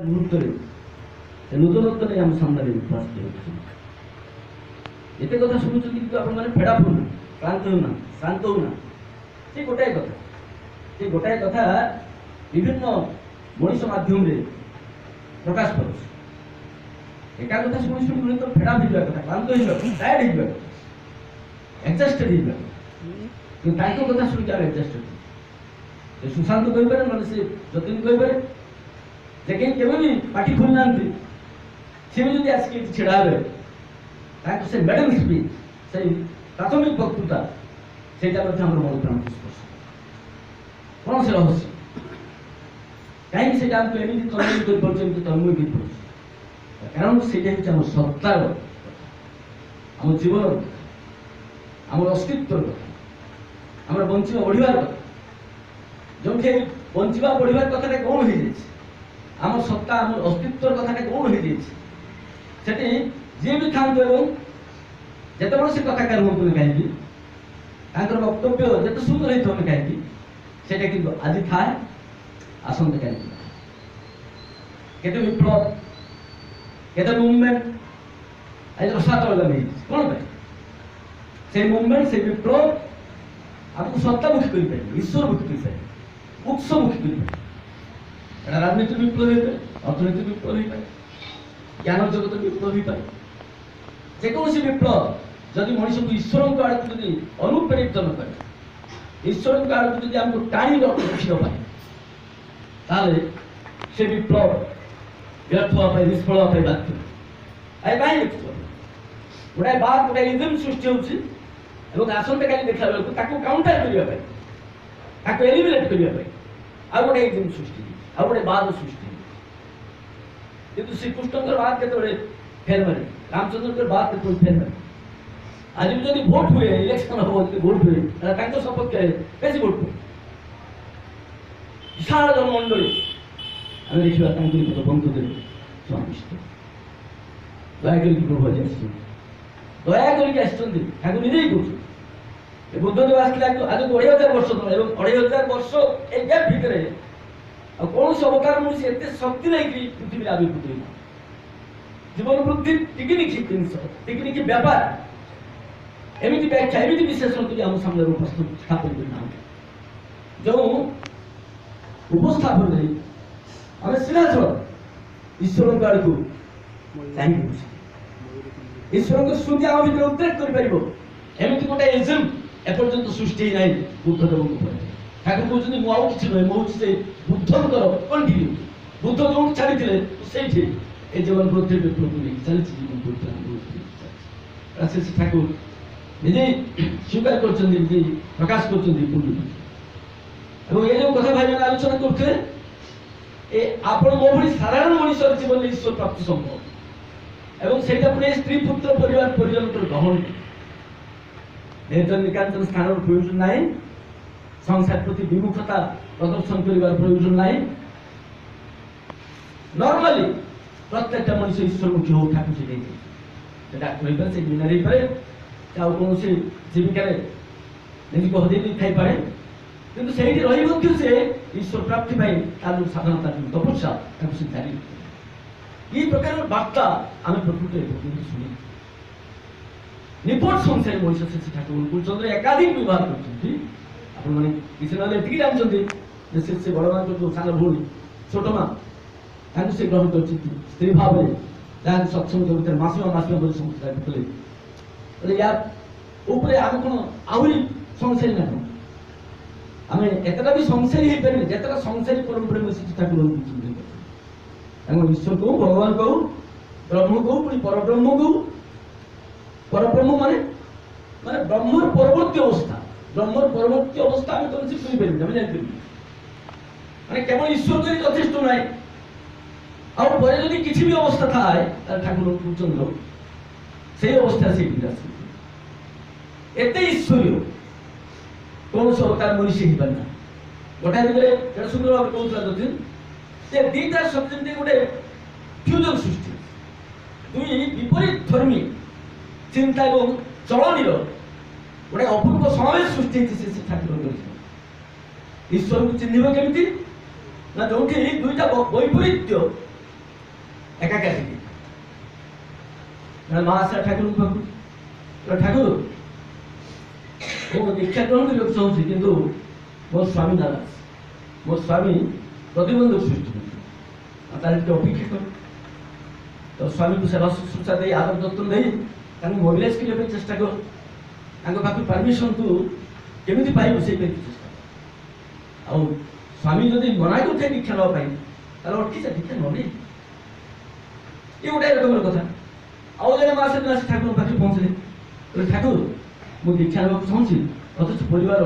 ମୁହୂର୍ତ୍ତରେ ସେ ନୂତନତ୍ୱ ନେଇ ଆମ ସାମ୍ନାରେ ବିଶ୍ୱାସ କରୁଛନ୍ତି। ଏତେ କଥା ଶୁଣୁଛନ୍ତି କିନ୍ତୁ ଆପଣମାନେ ଫେଡ଼ା ପଡୁନା, କ୍ଳାନ୍ତ ହେଉନା, ଶାନ୍ତ ହେଉନା। ସେ ଗୋଟାଏ କଥା ବିଭିନ୍ନ ମଣିଷ ମାଧ୍ୟମରେ ପ୍ରକାଶ କରୁଛି। ଏକା କଥା ଶୁଣି ଶୁଣି ପୁଣି ତ ଫେଡ଼ା ହେଇଯିବା କଥା, କ୍ଳାନ୍ତ ହେଇଯିବା କଥା, ଟାୟାର୍ଡ ହେଇଯିବା କଥା, ଏକ୍ସଷ୍ଟେଡ୍ ହେଇଯିବା କଥା। କିନ୍ତୁ ତାଙ୍କ କଥା ଶୁଣିକି ଆମେ ଏକ୍ସଷ୍ଟେଡ୍ ସେ ସୁଶାନ୍ତ କହିପାରେ, ନହେଲେ ସେ ଯତୀନ କହିପାରେ, ଯେ କେବେ ବି ପାଟି ଖୋଲି ନାହାନ୍ତି, ସେ ବି ଯଦି ଆସିକି ଛିଡ଼ା ହେବେ ତାଙ୍କ ସେ ମେଡାଲ ସ୍ପିଚ୍, ସେଇ ପ୍ରାଥମିକ ବକ୍ତୃତା, ସେଇଟା ମଧ୍ୟ ଆମର ମନ ପ୍ରାଣକୁ ସ୍ପର୍ଶ। କ'ଣ ସେ ରହସ୍ୟ? କାହିଁକି ସେଇଟା ଆମକୁ ଏମିତି ତନ୍ମୟ କରିପାରୁଛି, ଏମିତି ତନ୍ମୟ କରିପାରୁଛି? କାରଣ ସେଇଟା ହେଉଛି ଆମ ସତ୍ତାର କଥା, ଆମ ଜୀବନର କଥା, ଆମର ଅସ୍ତିତ୍ୱର କଥା, ଆମର ବଞ୍ଚିବା ବଢ଼ିବାର କଥା। ଯେଉଁଠି ବଞ୍ଚିବା ବଢ଼ିବାର କଥାଟା କ'ଣ ହେଇଯାଇଛି, ଆମ ସତ୍ତା, ଆମ ଅସ୍ତିତ୍ୱର କଥାଟା କ'ଣ ହେଇଯାଇଛି, ସେଠି ଯିଏ ବି ଥାଆନ୍ତୁ ଏବଂ ଯେତେବେଳେ ସେ କଥାକାର ହୁଅନ୍ତୁ ନା କାହିଁକି, ତାଙ୍କର ବକ୍ତବ୍ୟ ଯେତେ ସୁନ୍ଦର ହେଇଥିବ ନା କାହିଁକି, ସେଇଟା କିନ୍ତୁ ଆଜି ଥାଏ, ଆସନ୍ତାକାଲି ଥାଏ। କେତେ ବିପ୍ଳବ, କେତେ ମୁଭମେଣ୍ଟ ଆଜି ରସାତଳ ହେଇଛି। କ'ଣ ପାଇଁ? ସେଇ ମୁଭମେଣ୍ଟ, ସେଇ ବିପ୍ଳବ ଆମକୁ ସତ୍ତାମୁଖୀ କରିପାରିବ, ଈଶ୍ୱରମୁଖୀ କରିପାରିବ, ଉତ୍ସମୁଖୀ କରିପାରିବ। এটা রাজনীতি বিপ্লব হইপারে, অর্থনৈতিক বিপ্লব হইপারে, জ্ঞান জগত বিপ্লব হইপারে। যেকୌଣସି ବିପ୍ଳବ ଯଦି ମଣିଷକୁ ଈଶ୍ୱରଙ୍କ ଆଡ଼କୁ ଯଦି ଅନୁପ୍ରେରିତ ନ କରେ, ଈଶ୍ୱରଙ୍କ ଆଡ଼କୁ ଯଦି ଆମକୁ ଟାଣି ରଖିବ ପାଏ, ତାହେଲେ ସେ ବିପ୍ଳବ ବ୍ୟର୍ଥ ହେବା ପାଇଁ, ନିଷ୍ଫଳ ହେବା ପାଇଁ ବାଧ୍ୟ। ଆଜି କାହିଁ ଦେଖୁଛ ଗୋଟାଏ ବାଦ, ଗୋଟାଏ ଇଜମ୍ ସୃଷ୍ଟି ହେଉଛି ଏବଂ ଆସନ୍ତାକାଲି ଦେଖିଲା ବେଳକୁ ତାକୁ କାଉଣ୍ଟର କରିବା ପାଇଁ, ତାକୁ ଏଲିମିନେଟ୍ କରିବା ପାଇଁ ଆଉ ଗୋଟେ ଇଜମ୍ ସୃଷ୍ଟି, ଆଉ ଗୋଟେ ବାଦ ସୃଷ୍ଟି। କିନ୍ତୁ ଶ୍ରୀକୃଷ୍ଣଙ୍କର ବାଦ କେତେବେଳେ ଫେଲ୍ ମାରେ, ରାମଚନ୍ଦ୍ରଙ୍କର ବାଦ କେତେବେଳେ ଫେଲ୍ ମାରେ। ଆଜି ବି ଯଦି ଭୋଟ ହୁଏ, ଇଲେକ୍ସନ ହବ, ଯଦି ଭୋଟ ହୁଏ, ତାହେଲେ ତାଙ୍କ ସପକ୍ଷରେ ବେଶୀ ଭୋଟ ହୁଏ। ବିଶାଳ ଜନମଣ୍ଡଳୀ ଆମେ ଦେଖିବା ତାଙ୍କ ନିକଟ ବନ୍ଧୁ ଦେବେ ସ୍ୱାଦିଷ୍ଟ। ଦୟା କରିକି ପ୍ରଭୁ ଆଜି ଆସିଛନ୍ତି, ଦୟା କରିକି ଆସିଛନ୍ତି, ତାଙ୍କୁ ନିଜେଇ କହୁଛନ୍ତି। ଏ ବୁଦ୍ଧଦେବ ଆସିଥିଲେ ଆଜକୁ 2500 ବର୍ଷ ତଳେ, ଏବଂ 2500 ବର୍ଷ ଏ ଗ୍ୟାପ୍ ଭିତରେ ଆଉ କୌଣସି ଅବତାର ମଣିଷ ଏତେ ଶକ୍ତି ନେଇକି ପୃଥିବୀରେ ଆବିର୍ଭୂତ ହୋଇଥିଲା। ଜୀବନ ବୃଦ୍ଧି ଟିକିନିକି ଜିନିଷ, ଟିକିନିକି ବ୍ୟାପାର, ଏମିତି ବ୍ୟାଖ୍ୟା, ଏମିତି ବିଶେଷଣ କରି ଆମ ସାମ୍ନାରେ ସ୍ଥାପନ କରିନାହାନ୍ତି। ଯେଉଁ ଉପସ୍ଥାପନରେ ଆମେ ସିଧାସଳଖ ଈଶ୍ୱରଙ୍କ ଆଡ଼କୁ ଚାହିଁବୁ, ଈଶ୍ୱରଙ୍କ ସ୍ମୃତି ଆମ ଭିତରେ ଉଦ୍ରେକ କରିପାରିବ, ଏମିତି ଗୋଟେ ଏଜେଣ୍ଟ ଏପର୍ଯ୍ୟନ୍ତ ସୃଷ୍ଟି ହେଇନାହିଁ ବୁଦ୍ଧଦେବଙ୍କ ଉପରେ। ଠାକୁର କହୁଛନ୍ତି ମୁଁ ଆଉ କିଛି ନୁହେଁ, ମୁଁ ହେଉଛି ସେ ବୁଦ୍ଧଙ୍କର କଣ୍ଟିନ୍ୟୁ। ବୁଦ୍ଧ ଯୋଉଠି ଛାଡ଼ିଥିଲେ ସେଇଠି ଏ ଜୀବନ ବୃଦ୍ଧି ବିପ୍ଳବକୁ ନେଇକି ଚାଲିଛି, ଜୀବନ ବୃଦ୍ଧି ଚାଲିଛି। ଠାକୁର ନିଜେ ସ୍ୱୀକାର କରିଛନ୍ତି, ନିଜେ ପ୍ରକାଶ କରିଛନ୍ତି ପୂର୍ଣ୍ଣ। ଏବଂ ଏ ଯେଉଁ କଥା ଭାଇମାନେ ଆଲୋଚନା କରୁଥିଲେ, ଏ ଆପଣ ମୋ ଭଳି ସାଧାରଣ ମଣିଷର ଜୀବନରେ ଈଶ୍ୱର ପ୍ରାପ୍ତି ସମ୍ଭବ, ଏବଂ ସେଇଟା ପୁଣି ସ୍ତ୍ରୀ ପୁତ୍ର ପରିବାର ପରିଜନଙ୍କର ଗ୍ରହଣ। ନିକାଞ୍ଚନ ସ୍ଥାନର ପ୍ରয়োଜନ ନାହିଁ, ସଂସାର ପ୍ରତି ବିମୁଖତା ପ୍ରଦର୍ଶନ କରିବାର ପ୍ରয়োଜନ ନାହିଁ। ନର୍ମାଲି ପ୍ରତ୍ୟେକଟା ମଣିଷ ଈଶ୍ୱରମୁଖୀ ହଉ, ଠାକୁର ସେ ଦେଇଥିଲେ। ସେ ଡାକ୍ତର ହେଇପାରେ, ସେ ଇଞ୍ଜିନିୟର ହେଇପାରେ, ସେ ଆଉ କୌଣସି ଜୀବିକାରେ ନିଜକୁ ହଜେଇ ଦେଇଥାଇପାରେ, କିନ୍ତୁ ସେଇଠି ରହି ମଧ୍ୟ ସେ ଈଶ୍ୱର ପ୍ରାପ୍ତି ପାଇଁ ତାର ଯେଉଁ ସାଧନା, ତାର ଯେଉଁ ତପସ୍ୟା, ତାକୁ ସେ ଜାରି ରଖିଥିଲେ। এই ପ୍ରକାର ବାର୍ତ୍ତା ଆମେ ପ୍ରକୃତରେ ପର୍ଯ୍ୟନ୍ତ ଶୁଣି ନିପଟ ସଂସାରୀ ମଣିଷ ସେ ଠାକୁର ଚନ୍ଦ୍ର ଏକାଧିକ ବ୍ୟବହାର କରିଛନ୍ତି। ଆପଣମାନେ କିଛି ନହେଲେ ଏତିକି ଜାଣିଛନ୍ତି ଯେ ସେ ବଡ଼ ମାଙ୍କର ଯେଉଁ ସାନ ଭଉଣୀ ଛୋଟ ମା, ତାଙ୍କୁ ସେ ଗ୍ରହଣ କରିଛନ୍ତି ସ୍ତ୍ରୀ ଭାବରେ, ଯାହାକୁ ସତ୍ସଙ୍ଗ ଭିତରେ ମାସିମା ବୋଲି ସମସ୍ତେ ଡାକୁଥିଲେ। ୟା ଉପରେ ଆମେ କ'ଣ ଆହୁରି ସଂସାରୀ ନା? ଆମେ ଏତେଟା ବି ସଂସାରୀ ହେଇପାରିବେ ଯେତେଟା ସଂସାରୀ ପରମ୍ପରା ମିଶିଛି ଠାକୁର କହିଛନ୍ତି। ତାଙ୍କ ଈଶ୍ୱର କହୁ, ଭଗବାନ କହୁ, ବ୍ରହ୍ମ କହୁ, ପୁଣି ପରବ୍ରହ୍ମ କହୁ। ପରବ୍ରହ୍ମ ମାନେ ବ୍ରହ୍ମର ପରବର୍ତ୍ତୀ ଅବସ୍ଥା, ବ୍ରହ୍ମର ପରବର୍ତ୍ତୀ ଅବସ୍ଥା ଆମେ କୌଣସି କରିପାରିବୁ, ଆମେ ଜାଣିପାରିବୁ। ମାନେ କେବଳ ଈଶ୍ୱର ଯଦି ଯଥେଷ୍ଟ ନାହିଁ, ଆଉ ପରେ ଯଦି କିଛି ବି ଅବସ୍ଥା ଥାଏ, ତାହେଲେ ଠାକୁର ଚନ୍ଦ୍ର ସେଇ ଅବସ୍ଥା ସେଇଠି ଆସେ। ଏତେ ଈଶ୍ୱରୀୟ କୌଣସି ଅବତାର ମଣିଷ ହେଇପାରେ ନା। ଗୋଟାଏ ଦିନରେ କେତେ ସୁନ୍ଦର ଭାବରେ କହୁଥିଲା ଯତୀନ, ଯେ ଦିଟା ଶବ୍ଦ ଗୋଟେ ଫ୍ୟୁଜନ ସୃଷ୍ଟି, ଦୁଇ ବିପରୀତ ଧର୍ମୀ ଚିନ୍ତା ଏବଂ ଚଳନୀର ଗୋଟେ ଅପୂର୍ବ ସମାବେଶ ସୃଷ୍ଟି ହେଇଛି ସେ ଠାକୁର କରିଛନ୍ତି। ଈଶ୍ୱରକୁ ଚିହ୍ନିବ କେମିତି ନା, ଯୋଉଠି ଦୁଇଟା ବୈପରୀତ୍ୟ ଏକାକା ଟିକେ ମା ଆସିଲା ଠାକୁରଙ୍କ ପାଖକୁ ଠାକୁର ମୁଁ ଦୀକ୍ଷା ଗ୍ରହଣ କରିବାକୁ ଚାହୁଁଛି କିନ୍ତୁ ମୋ ସ୍ୱାମୀ ନାରାଜ ମୋ ସ୍ୱାମୀ ପ୍ରତିବନ୍ଧକ ସୃଷ୍ଟି କରୁଛି ତାହେଲେ ଟିକେ ଅପେକ୍ଷା କର ତ ସ୍ୱାମୀକୁ ସେବା ଶୁଶ୍ରୂଷା ଦେଇ ଆଦର ଯତ୍ନ ଦେଇ ତାଙ୍କୁ ମୋବିଲାଇଜ୍ କରିବା ପାଇଁ ଚେଷ୍ଟା କର ତାଙ୍କ ପାଖରୁ ପରମିଶନ ତୁ କେମିତି ପାଇବୁ ସେଇ ପାଇଁ ଚେଷ୍ଟା କର ଆଉ ସ୍ୱାମୀ ଯଦି ମନା କରୁଥାଏ ଦୀକ୍ଷା ନେବା ପାଇଁ ତାହେଲେ ଅଟକି ଯା ଦୀକ୍ଷା ନ ନେଇ ଏ ଗୋଟାଏ ରକମର କଥା ଆଉ ଜଣେ ମା ସେଦିନ ଆସି ଠାକୁରଙ୍କ ପାଖରେ ପହଞ୍ଚିଲେ ଠାକୁର ମୁଁ ଦୀକ୍ଷା ନେବାକୁ ଚାହୁଁଛି ଅଥଚ ପରିବାର